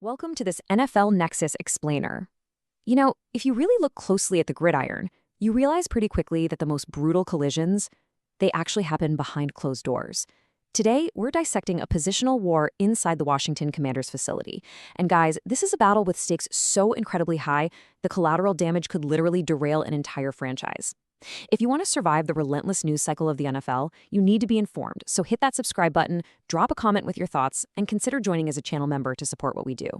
Welcome to this NFL Nexus explainer. If you really look closely at the gridiron, you realize pretty quickly that the most brutal collisions, they actually happen behind closed doors. Today, we're dissecting a positional war inside the Washington Commanders facility. And guys, this is a battle with stakes so incredibly high, the collateral damage could literally derail an entire franchise. If you want to survive the relentless news cycle of the NFL, you need to be informed, so hit that subscribe button, drop a comment with your thoughts, and consider joining as a channel member to support what we do.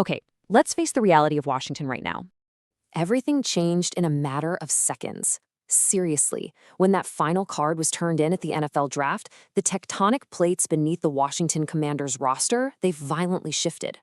Okay, let's face the reality of Washington right now. Everything changed in a matter of seconds. Seriously, when that final card was turned in at the NFL draft, the tectonic plates beneath the Washington Commanders roster, they violently shifted.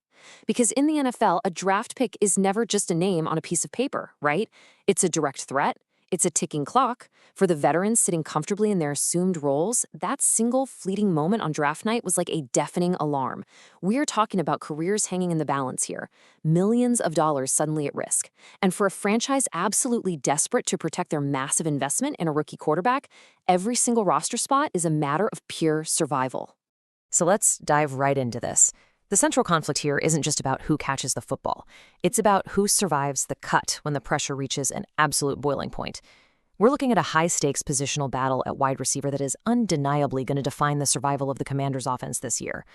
Because in the NFL, a draft pick is never just a name on a piece of paper, right? It's a direct threat. It's a ticking clock. For the veterans sitting comfortably in their assumed roles, that single fleeting moment on draft night was like a deafening alarm. We're talking about careers hanging in the balance here, millions of dollars suddenly at risk. And for a franchise absolutely desperate to protect their massive investment in a rookie quarterback, every single roster spot is a matter of pure survival. So let's dive right into this. The central conflict here isn't just about who catches the football. It's about who survives the cut when the pressure reaches an absolute boiling point. We're looking at a high-stakes positional battle at wide receiver that is undeniably going to define the survival of the Commanders' offense this year.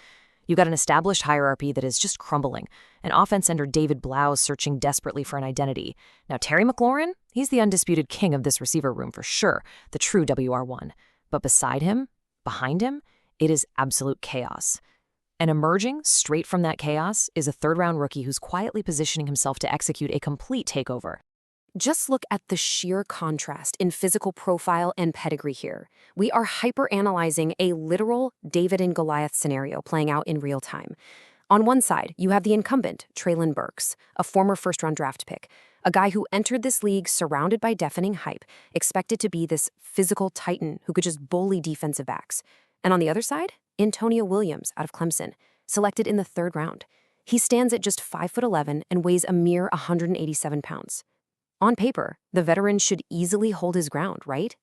You've got an established hierarchy that is just crumbling, an offense under David Blau searching desperately for an identity. Now, Terry McLaurin, he's the undisputed king of this receiver room for sure, the true WR1. But beside him, behind him, it is absolute chaos. And emerging straight from that chaos is a third-round rookie who's quietly positioning himself to execute a complete takeover. Just look at the sheer contrast in physical profile and pedigree here. We are hyper-analyzing a literal David and Goliath scenario playing out in real time. On one side, you have the incumbent, Treylon Burks, a former first-round draft pick, a guy who entered this league surrounded by deafening hype, expected to be this physical titan who could just bully defensive backs. And on the other side, Antonio Williams out of Clemson, selected in the third round. He stands at just 5'11" and weighs a mere 187 pounds. On paper, the veteran should easily hold his ground, right?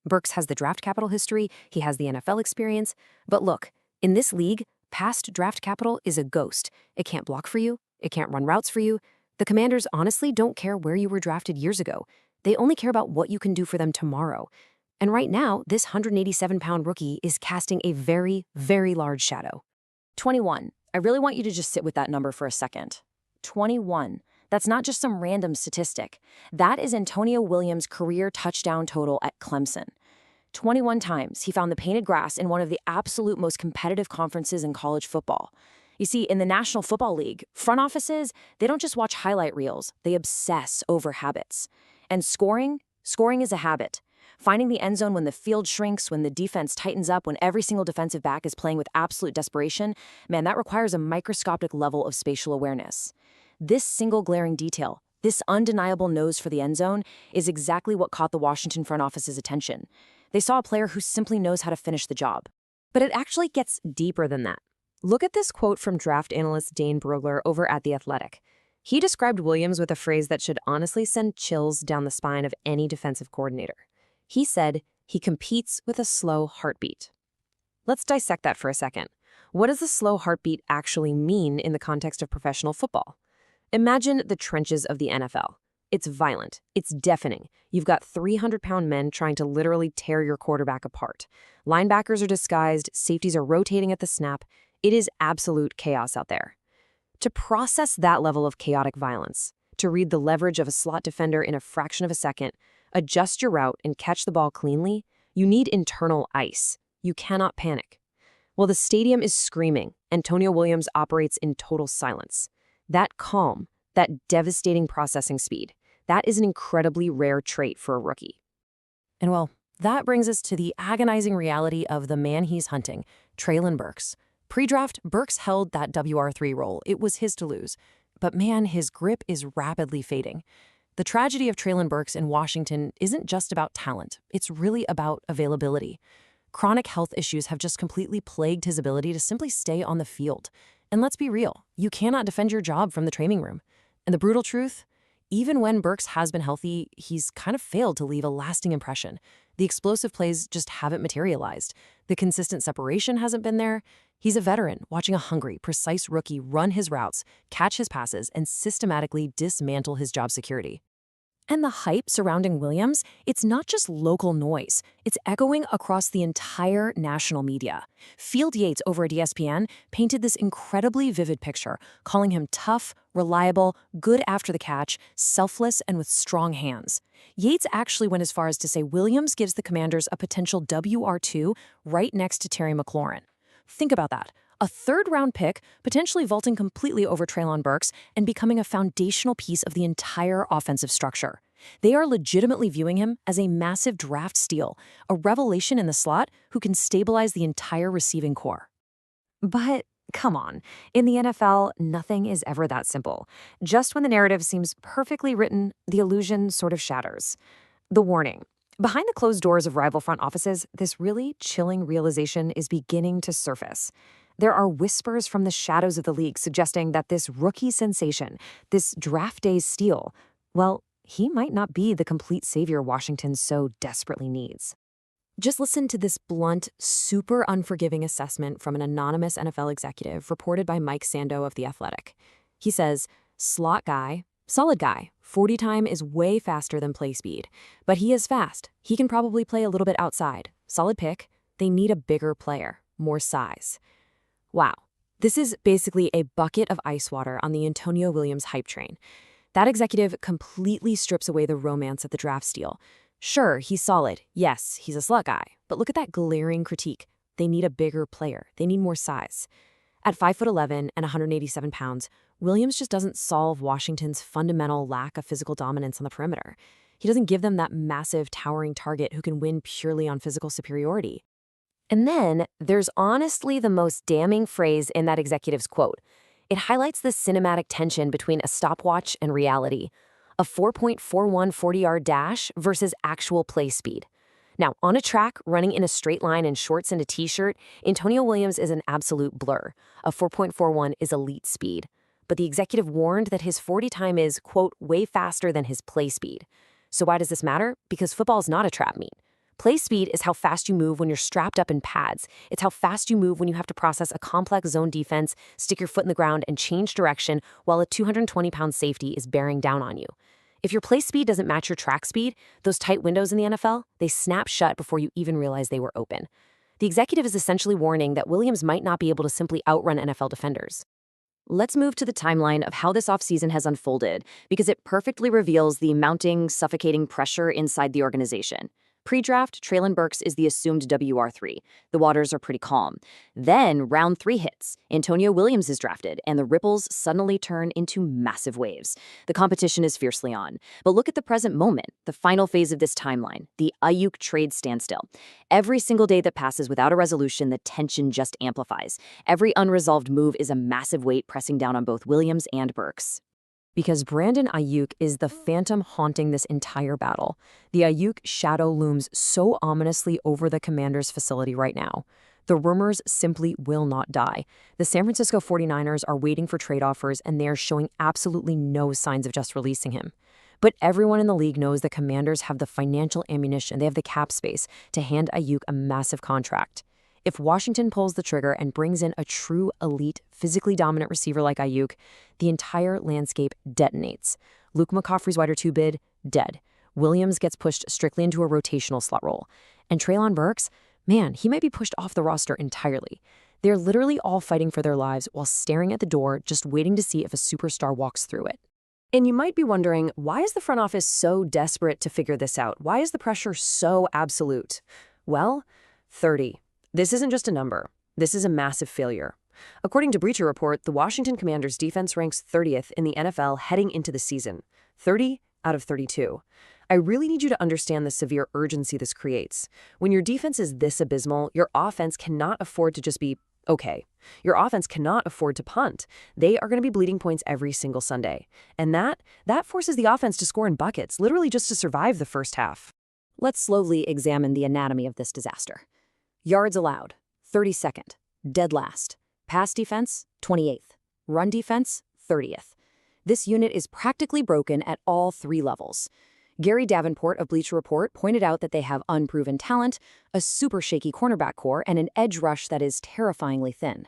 Burks has the draft capital history, he has the NFL experience, but look, in this league, past draft capital is a ghost. It can't block for you, it can't run routes for you. The Commanders honestly don't care where you were drafted years ago. They only care about what you can do for them tomorrow. And right now, this 187-pound rookie is casting a very, very large shadow. 21. I really want you to just sit with that number for a second. 21. That's not just some random statistic. That is Antonio Williams' career touchdown total at Clemson. 21 times he found the painted grass in one of the absolute most competitive conferences in college football. You see, in the National Football League, front offices, they don't just watch highlight reels, they obsess over habits. And scoring is a habit. Finding the end zone when the field shrinks, when the defense tightens up, when every single defensive back is playing with absolute desperation, man, that requires a microscopic level of spatial awareness. This single glaring detail, this undeniable nose for the end zone, is exactly what caught the Washington front office's attention. They saw a player who simply knows how to finish the job. But it actually gets deeper than that. Look at this quote from draft analyst Dane Brugler over at The Athletic. He described Williams with a phrase that should honestly send chills down the spine of any defensive coordinator. He said, he competes with a slow heartbeat. Let's dissect that for a second. What does a slow heartbeat actually mean in the context of professional football? Imagine the trenches of the NFL. It's violent. It's deafening. You've got 300-pound men trying to literally tear your quarterback apart. Linebackers are disguised. Safeties are rotating at the snap. It is absolute chaos out there. To process that level of chaotic violence, to read the leverage of a slot defender in a fraction of a second, adjust your route and catch the ball cleanly, you need internal ice. You cannot panic. While the stadium is screaming, Antonio Williams operates in total silence. That calm, that devastating processing speed, that is an incredibly rare trait for a rookie. And well, that brings us to the agonizing reality of the man he's hunting, Treylon Burks. Pre-draft, Burks held that WR3 role. It was his to lose. But man, his grip is rapidly fading. The tragedy of Treylon Burks in Washington isn't just about talent. It's really about availability. Chronic health issues have just completely plagued his ability to simply stay on the field. And let's be real, you cannot defend your job from the training room. And the brutal truth, even when Burks has been healthy, he's kind of failed to leave a lasting impression. The explosive plays just haven't materialized. The consistent separation hasn't been there. He's a veteran watching a hungry, precise rookie run his routes, catch his passes, and systematically dismantle his job security. And the hype surrounding Williams, it's not just local noise. It's echoing across the entire national media. Field Yates over at ESPN painted this incredibly vivid picture, calling him tough, reliable, good after the catch, selfless, and with strong hands. Yates actually went as far as to say Williams gives the Commanders a potential WR2 right next to Terry McLaurin. Think about that. A third-round pick, potentially vaulting completely over Treylon Burks and becoming a foundational piece of the entire offensive structure. They are legitimately viewing him as a massive draft steal, a revelation in the slot who can stabilize the entire receiving core. But come on, in the NFL, nothing is ever that simple. Just when the narrative seems perfectly written, the illusion sort of shatters. The warning. Behind the closed doors of rival front offices, this really chilling realization is beginning to surface. There are whispers from the shadows of the league suggesting that this rookie sensation, this draft day steal, well, he might not be the complete savior Washington so desperately needs. Just listen to this blunt, super unforgiving assessment from an anonymous NFL executive reported by Mike Sando of The Athletic. He says, slot guy, solid guy, 40 time is way faster than play speed. But he is fast. He can probably play a little bit outside. Solid pick. They need a bigger player, more size. Wow, this is basically a bucket of ice water on the Antonio Williams hype train. That executive completely strips away the romance of the draft steal. Sure, he's solid. Yes, he's a slot guy. But look at that glaring critique. They need a bigger player. They need more size. At 5'11" and 187 pounds, Williams just doesn't solve Washington's fundamental lack of physical dominance on the perimeter. He doesn't give them that massive, towering target who can win purely on physical superiority. And then there's honestly the most damning phrase in that executive's quote. It highlights the cinematic tension between a stopwatch and reality. A 4.41 40-yard dash versus actual play speed. Now, on a track, running in a straight line in shorts and a t-shirt, Antonio Williams is an absolute blur. A 4.41 is elite speed. But the executive warned that his 40 time is, quote, way faster than his play speed. So why does this matter? Because football is not a trap meet. Play speed is how fast you move when you're strapped up in pads. It's how fast you move when you have to process a complex zone defense, stick your foot in the ground, and change direction while a 220-pound safety is bearing down on you. If your play speed doesn't match your track speed, those tight windows in the NFL, they snap shut before you even realize they were open. The executive is essentially warning that Williams might not be able to simply outrun NFL defenders. Let's move to the timeline of how this offseason has unfolded, because it perfectly reveals the mounting, suffocating pressure inside the organization. Pre-draft, Treylon Burks is the assumed WR3. The waters are pretty calm. Then, round 3 hits. Antonio Williams is drafted, and the ripples suddenly turn into massive waves. The competition is fiercely on. But look at the present moment, the final phase of this timeline, the Ayuk trade standstill. Every single day that passes without a resolution, the tension just amplifies. Every unresolved move is a massive weight pressing down on both Williams and Burks. Because Brandon Ayuk is the phantom haunting this entire battle. The Ayuk shadow looms so ominously over the Commanders' facility right now. The rumors simply will not die. The San Francisco 49ers are waiting for trade offers, and they are showing absolutely no signs of just releasing him. But everyone in the league knows the Commanders have the financial ammunition, they have the cap space to hand Ayuk a massive contract. If Washington pulls the trigger and brings in a true elite, physically dominant receiver like Ayuk, the entire landscape detonates. Luke McCaffrey's wide receiver bid, dead. Williams gets pushed strictly into a rotational slot role. And Treylon Burks, man, he might be pushed off the roster entirely. They're literally all fighting for their lives while staring at the door, just waiting to see if a superstar walks through it. And you might be wondering, why is the front office so desperate to figure this out? Why is the pressure so absolute? Well, 30. This isn't just a number. This is a massive failure. According to Breacher Report, the Washington Commanders' defense ranks 30th in the NFL heading into the season. 30 out of 32. I really need you to understand the severe urgency this creates. When your defense is this abysmal, your offense cannot afford to just be okay. Your offense cannot afford to punt. They are going to be bleeding points every single Sunday. And that forces the offense to score in buckets, literally just to survive the first half. Let's slowly examine the anatomy of this disaster. Yards allowed, 32nd. Dead last. Pass defense, 28th. Run defense, 30th. This unit is practically broken at all 3 levels. Gary Davenport of Bleacher Report pointed out that they have unproven talent, a super shaky cornerback core, and an edge rush that is terrifyingly thin.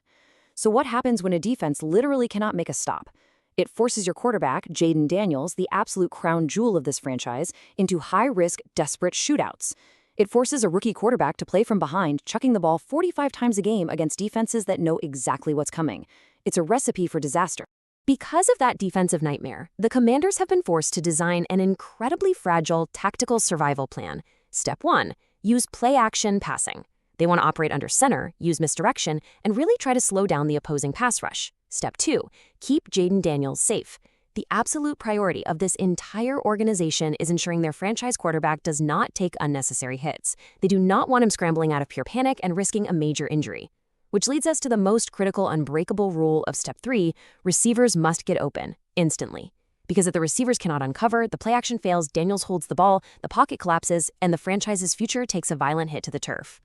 So what happens when a defense literally cannot make a stop? It forces your quarterback, Jaden Daniels, the absolute crown jewel of this franchise, into high-risk, desperate shootouts. It forces a rookie quarterback to play from behind, chucking the ball 45 times a game against defenses that know exactly what's coming. It's a recipe for disaster. Because of that defensive nightmare, the Commanders have been forced to design an incredibly fragile tactical survival plan. Step 1. Use play-action passing. They want to operate under center, use misdirection, and really try to slow down the opposing pass rush. Step 2. Keep Jaden Daniels safe. The absolute priority of this entire organization is ensuring their franchise quarterback does not take unnecessary hits. They do not want him scrambling out of pure panic and risking a major injury. Which leads us to the most critical unbreakable rule of Step 3, receivers must get open, instantly. Because if the receivers cannot uncover, the play action fails, Daniels holds the ball, the pocket collapses, and the franchise's future takes a violent hit to the turf.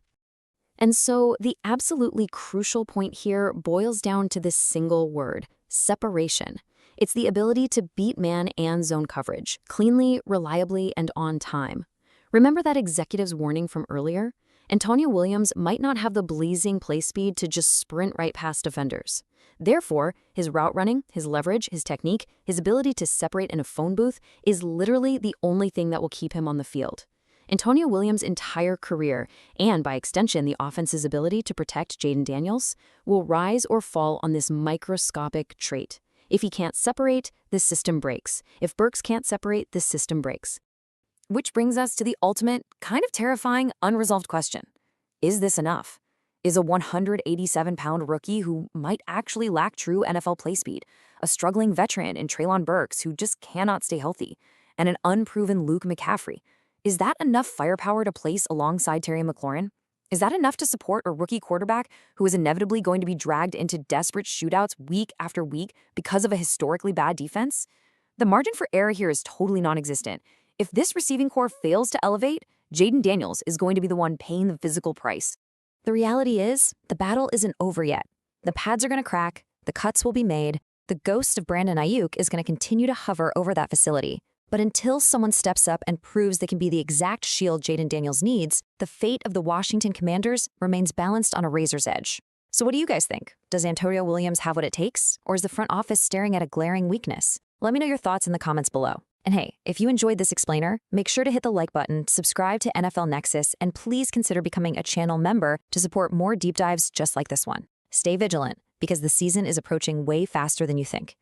And so the absolutely crucial point here boils down to this single word, separation. It's the ability to beat man and zone coverage, cleanly, reliably, and on time. Remember that executive's warning from earlier? Antonio Williams might not have the blazing play speed to just sprint right past defenders. Therefore, his route running, his leverage, his technique, his ability to separate in a phone booth is literally the only thing that will keep him on the field. Antonio Williams' entire career, and by extension the offense's ability to protect Jaden Daniels, will rise or fall on this microscopic trait. If he can't separate, the system breaks. If Burks can't separate, the system breaks. Which brings us to the ultimate, kind of terrifying, unresolved question. Is this enough? Is a 187-pound rookie who might actually lack true NFL play speed, a struggling veteran in Treylon Burks who just cannot stay healthy, and an unproven Luke McCaffrey, is that enough firepower to place alongside Terry McLaurin? Is that enough to support a rookie quarterback who is inevitably going to be dragged into desperate shootouts week after week because of a historically bad defense? The margin for error here is totally non-existent. If this receiving core fails to elevate, Jaden Daniels is going to be the one paying the physical price. The reality is, the battle isn't over yet. The pads are going to crack, the cuts will be made, the ghost of Brandon Ayuk is going to continue to hover over that facility. But until someone steps up and proves they can be the exact shield Jaden Daniels needs, the fate of the Washington Commanders remains balanced on a razor's edge. So what do you guys think? Does Antonio Williams have what it takes? Or is the front office staring at a glaring weakness? Let me know your thoughts in the comments below. And hey, if you enjoyed this explainer, make sure to hit the like button, subscribe to NFL Nexus, and please consider becoming a channel member to support more deep dives just like this one. Stay vigilant, because the season is approaching way faster than you think.